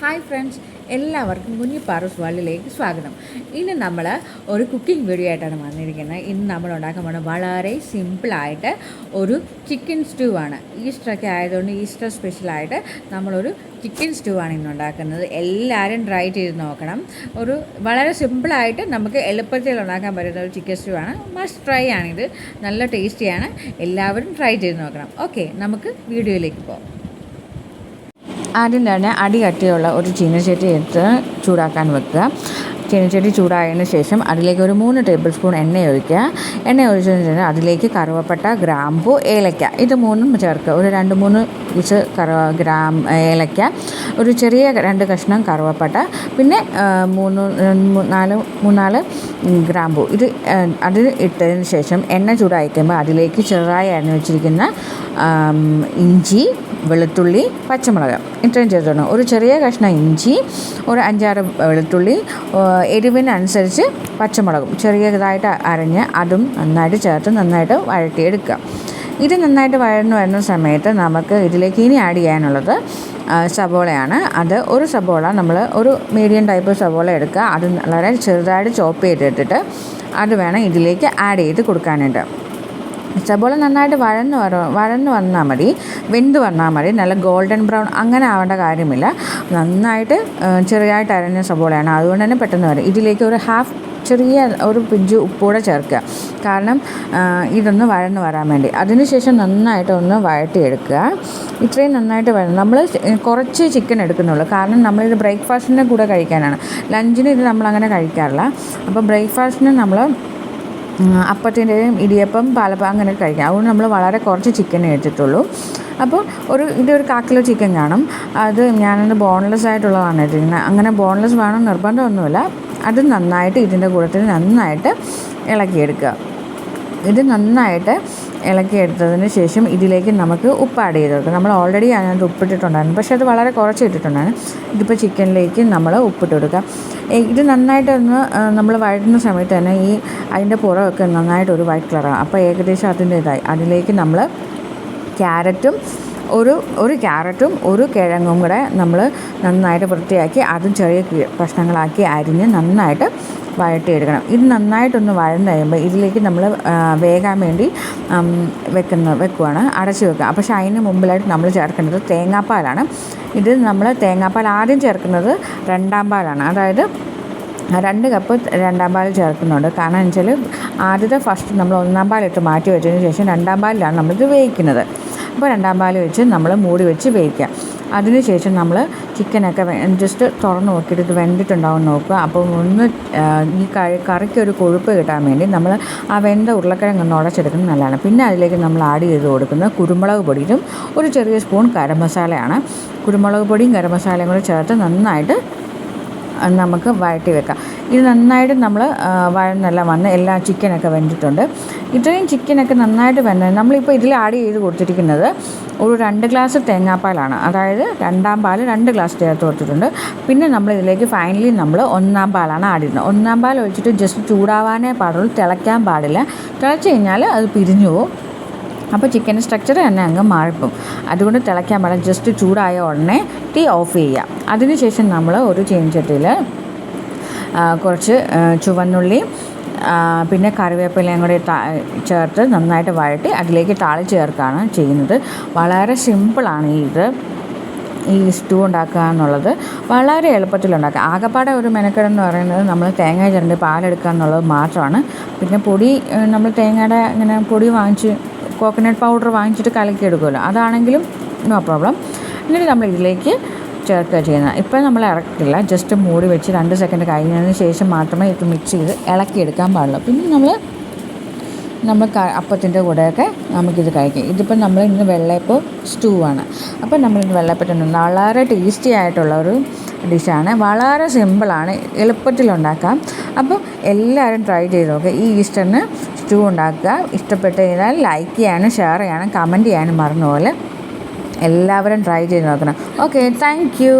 Hi friends, എല്ലാവർക്കും കുഞ്ഞി പാറൂസ് വേൾഡിലേക്ക് സ്വാഗതം. ഇന്ന് നമ്മൾ ഒരു കുക്കിംഗ് വീഡിയോ ആയിട്ടാണ് വന്നിരിക്കുന്നത്. ഇന്ന് നമ്മൾ ഉണ്ടാക്കാൻ പോകുന്നത് വളരെ സിമ്പിളായിട്ട് ഒരു ചിക്കൻ സ്റ്റൂ ആണ്. ഈസ്റ്ററൊക്കെ ആയതുകൊണ്ട് ഈസ്റ്റർ സ്പെഷ്യലായിട്ട് നമ്മളൊരു ചിക്കൻ സ്റ്റൂ ആണ് ഇന്ന് ഉണ്ടാക്കുന്നത്. എല്ലാവരും ട്രൈ ചെയ്ത് നോക്കണം. ഒരു വളരെ സിമ്പിളായിട്ട് നമുക്ക് എളുപ്പത്തിൽ ഉണ്ടാക്കാൻ പറ്റുന്ന ഒരു ചിക്കൻ സ്റ്റൂ ആണ്. മസ്റ്റ് ട്രൈ ആണിത്. നല്ല ടേസ്റ്റിയാണ്. എല്ലാവരും ട്രൈ ചെയ്ത് നോക്കണം. ഓക്കെ, നമുക്ക് വീഡിയോയിലേക്ക് പോകാം. ആദ്യം തന്നെ അടി കട്ടിയുള്ള ഒരു ചീനച്ചട്ടി എടുത്ത് ചൂടാക്കാൻ വെക്കുക. ചീനച്ചട്ടി ചൂടായതിന് ശേഷം അതിലേക്ക് ഒരു 3 ടേബിൾ സ്പൂൺ എണ്ണ ഒഴിക്കുക. എണ്ണ ഒഴിച്ചതിന് ശേഷം അതിലേക്ക് കറുവപ്പട്ട, ഗ്രാമ്പു, ഏലക്ക ഇത് മൂന്നും ചേർക്കുക. ഒരു 2-3 പീസ് ഏലക്ക, ഒരു ചെറിയ 2 കഷ്ണം കറുവപ്പട്ട, പിന്നെ 3-4 ഗ്രാമ്പു ഇത് അതിൽ ഇട്ടതിന് ശേഷം എണ്ണ ചൂടായിക്കുമ്പോൾ അതിലേക്ക് ചെറുതായി അരിഞ്ഞു വെച്ചിരിക്കുന്ന ഇഞ്ചി, വെളുത്തുള്ളി, പച്ചമുളക് ഇത്രയും ചേർത്തോണം. ഒരു ചെറിയ കഷ്ണം ഇഞ്ചി, ഒരു 5-6 വെളുത്തുള്ളി, എരിവിനനുസരിച്ച് പച്ചമുളകും ചെറിയതായിട്ട് അരിഞ്ഞ് അതും നന്നായിട്ട് ചേർത്ത് നന്നായിട്ട് വഴറ്റിയെടുക്കുക. ഇത് നന്നായിട്ട് വഴന്നു വരുന്ന സമയത്ത് നമുക്ക് ഇതിലേക്ക് ഇനി ആഡ് ചെയ്യാനുള്ളത് സവോളയാണ്. അത് ഒരു സവോള നമ്മൾ ഒരു മീഡിയം ടൈപ്പ് സവോള എടുക്കുക. അത് വളരെ ചെറുതായിട്ട് ചോപ്പ് ചെയ്തിട്ടിട്ട് അത് വേണം ഇതിലേക്ക് ആഡ് ചെയ്ത് കൊടുക്കാനായിട്ട്. സബോള നന്നായിട്ട് വഴന്ന് വന്നാൽ മതി, വെന്ത് വന്നാൽ മതി. നല്ല ഗോൾഡൻ ബ്രൗൺ അങ്ങനെ ആവേണ്ട കാര്യമില്ല. നന്നായിട്ട് ചെറിയായിട്ട് അരഞ്ഞ സബോളയാണ്, അതുകൊണ്ട് തന്നെ പെട്ടെന്ന് വരും. ഇതിലേക്ക് ഒരു ചെറിയ ഒരു പിഞ്ച് ഉപ്പൂടെ ചേർക്കുക, കാരണം ഇതൊന്ന് വഴന്ന് വരാൻ വേണ്ടി. അതിനുശേഷം നന്നായിട്ട് ഒന്ന് വഴറ്റിയെടുക്കുക. ഇത്രയും നന്നായിട്ട് നമ്മൾ കുറച്ച് ചിക്കൻ എടുക്കുന്നുള്ളൂ, കാരണം നമ്മളിത് ബ്രേക്ക്ഫാസ്റ്റിൻ്റെ കൂടെ കഴിക്കാനാണ്. ലഞ്ചിന് ഇത് നമ്മളങ്ങനെ കഴിക്കാറില്ല. അപ്പോൾ ബ്രേക്ക്ഫാസ്റ്റിന് നമ്മൾ അപ്പത്തിൻ്റെയും ഇടിയപ്പം, പാലപ്പം അങ്ങനെ കഴിക്കാം. അതുകൊണ്ട് നമ്മൾ വളരെ കുറച്ച് ചിക്കൻ എടുത്തിട്ടുള്ളൂ. അപ്പോൾ ഇതൊരു 1/4 കിലോ ചിക്കൻ കാണും. അത് ഞാനത് ബോൺലെസ് ആയിട്ടുള്ളതാണ് ഇട്ടിരിക്കുന്നത്. അങ്ങനെ ബോൺലെസ് വേണം നിർബന്ധമൊന്നുമില്ല. അത് നന്നായിട്ട് ഇതിൻ്റെ കൂട്ടത്തിൽ നന്നായിട്ട് ഇളക്കിയെടുക്കുക. ഇത് നന്നായിട്ട് ഇളക്കിയെടുത്തതിന് ശേഷം ഇതിലേക്ക് നമുക്ക് ഉപ്പ് ആഡ് ചെയ്ത് കൊടുക്കുക. നമ്മൾ ഓൾറെഡി അതിനകത്ത് ഉപ്പിട്ടിട്ടുണ്ടായിരുന്നു, പക്ഷേ അത് വളരെ കുറച്ച് ഇട്ടിട്ടുണ്ടായിരുന്നു. ഇതിപ്പോൾ ചിക്കനിലേക്ക് നമ്മൾ ഉപ്പിട്ട് കൊടുക്കുക. ഇത് നന്നായിട്ടൊന്ന് നമ്മൾ വഴറ്റുന്ന സമയത്ത് തന്നെ അതിൻ്റെ പുറമൊക്കെ നന്നായിട്ട് ഒരു വൈറ്റ് കളറാണ്. അപ്പോൾ ഏകദേശം അതിൻ്റെ അതിലേക്ക് നമ്മൾ ക്യാരറ്റും ഒരു കിഴങ്ങും കൂടെ നമ്മൾ നന്നായിട്ട് വൃത്തിയാക്കി അതും ചെറിയ കഷ്ണങ്ങളാക്കി അരിഞ്ഞ് നന്നായിട്ട് വഴറ്റിയെടുക്കണം. ഇത് നന്നായിട്ടൊന്ന് വഴന്ന് കഴിയുമ്പോൾ ഇതിലേക്ക് നമ്മൾ വേകാൻ വേണ്ടി വെക്കുവാണ്, അടച്ച് വെക്കുക. പക്ഷേ അതിന് മുമ്പിലായിട്ട് നമ്മൾ ചേർക്കേണ്ടത് തേങ്ങാപ്പാലാണ്. ഇത് നമ്മൾ തേങ്ങാപ്പാൽ ആദ്യം ചേർക്കുന്നത് 2ാം പാലാണ്. അതായത് 2 കപ്പ് 2ാം പാൽ ചേർക്കുന്നുണ്ട്. കാരണം എന്ന് വെച്ചാൽ ഫസ്റ്റ് നമ്മൾ 1ാം പാലിട്ട് മാറ്റി വെച്ചതിന് ശേഷം 2ാം പാലിലാണ് നമ്മളിത് വേവിക്കുന്നത്. അപ്പോൾ 2ാം പാൽ വെച്ച് നമ്മൾ മൂടി വെച്ച് വേവിക്കുക. അതിനുശേഷം നമ്മൾ ചിക്കനൊക്കെ ജസ്റ്റ് തുറന്ന് നോക്കിയിട്ട് ഇത് വെന്തിട്ടുണ്ടാവും നോക്കുക. അപ്പോൾ ഒന്ന് ഈ കറിക്കൊരു കൊഴുപ്പ് കിട്ടാൻ വേണ്ടി നമ്മൾ ആ വെന്ത ഉരുളക്കിഴങ്ങ് ഒന്ന് ഉടച്ചെടുക്കുന്നത് നല്ലതാണ്. പിന്നെ അതിലേക്ക് നമ്മൾ ആഡ് ചെയ്ത് കൊടുക്കുന്നത് കുരുമുളക് പൊടിയും ഒരു ചെറിയ സ്പൂൺ ഗരം മസാലയാണ്. കുരുമുളക് പൊടിയും ഗരം മസാലയും കൂടി ചേർത്ത് നന്നായിട്ട് നമുക്ക് വഴറ്റി വെക്കാം. ഇത് നന്നായിട്ട് നമ്മൾ വഴന്നെല്ലാം വന്ന് എല്ലാ ചിക്കനൊക്കെ വെന്തിട്ടുണ്ട്. ഇത്രയും ചിക്കനൊക്കെ നന്നായിട്ട് വെന്ത് നമ്മളിപ്പോൾ ഇതിൽ ആഡ് ചെയ്ത് കൊടുത്തിരിക്കുന്നത് ഒരു 2 ഗ്ലാസ് തേങ്ങാപ്പാലാണ്. അതായത് 2ാം പാൽ 2 ഗ്ലാസ് ചേർത്ത് കൊടുത്തിട്ടുണ്ട്. പിന്നെ നമ്മൾ ഇതിലേക്ക് ഫൈനലി നമ്മൾ 1ാം പാലാണ് ആഡ് ചെയ്യുന്നത്. 1ാം പാൽ ഒഴിച്ചിട്ട് ജസ്റ്റ് ചൂടാവാനേ പാടുള്ളൂ, തിളയ്ക്കാൻ പാടില്ല. തിളച്ച് കഴിഞ്ഞാൽ അത് പിരിഞ്ഞു പോകും. അപ്പോൾ ചിക്കൻ്റെ സ്ട്രക്ചർ തന്നെ അങ്ങ് മാറിപ്പോവും. അതുകൊണ്ട് തിളയ്ക്കാൻ പാടില്ല. ജസ്റ്റ് ചൂടായ ഉടനെ തീ ഓഫ് ചെയ്യുക. അതിനുശേഷം നമ്മൾ ഒരു ചീനച്ചട്ടിയിൽ കുറച്ച് ചുവന്നുള്ളി പിന്നെ കറിവേപ്പിലയും കൂടി ചേർത്ത് നന്നായിട്ട് വഴറ്റി അതിലേക്ക് താളിച്ച് ചേർക്കുകയാണ് ചെയ്യുന്നത്. വളരെ സിമ്പിളാണ് ഈ സ്റ്റൂ ഉണ്ടാക്കുക എന്നുള്ളത്. വളരെ എളുപ്പത്തിലുണ്ടാക്കുക. ആകെപ്പാടെ ഒരു മെനക്കെടെന്ന് പറയുന്നത് നമ്മൾ തേങ്ങ ചിരണ്ടി പാലെടുക്കുക എന്നുള്ളത് മാത്രമാണ്. പിന്നെ നമ്മൾ തേങ്ങയുടെ ഇങ്ങനെ പൊടി കോക്കനട്ട് പൗഡർ വാങ്ങിച്ചിട്ട് കലക്കിയെടുക്കുമല്ലോ, അതാണെങ്കിലും നോ പ്രോബ്ലം. എന്നിട്ട് നമ്മൾ ഇതിലേക്ക് ചേർക്കുക ചെയ്യുന്നത്. ഇപ്പം നമ്മൾ ഇറക്കില്ല, ജസ്റ്റ് മൂടി വെച്ച് 2 സെക്കൻഡ് കഴിഞ്ഞതിന് ശേഷം മാത്രമേ ഇത് മിക്സ് ചെയ്ത് ഇളക്കിയെടുക്കാൻ പാടുള്ളൂ. പിന്നെ നമ്മൾ അപ്പത്തിൻ്റെ കൂടെയൊക്കെ നമുക്കിത് കഴിക്കാം. ഇതിപ്പോൾ നമ്മൾ ഇന്ന് വെള്ളയപ്പം സ്റ്റൂ ആണ്. അപ്പോൾ നമ്മളിന്ന് വെള്ളയപ്പത്തിന് വളരെ ടേസ്റ്റി ആയിട്ടുള്ള ഒരു ഡിഷാണ്. വളരെ സിമ്പിളാണ്, എളുപ്പത്തിലുണ്ടാക്കാം. അപ്പോൾ എല്ലാവരും ട്രൈ ചെയ്ത് നോക്കുക. ഈ ഈസ്റ്ററിന് സ്റ്റൂ ഉണ്ടാക്കുക. ഇഷ്ടപ്പെട്ട് കഴിഞ്ഞാൽ ലൈക്ക് ചെയ്യാനും ഷെയർ ചെയ്യാനും കമൻറ്റ് ചെയ്യാനും മറന്നുപോലെ എല്ലാവരും ട്രൈ ചെയ്ത് നോക്കണം. Okay, thank you.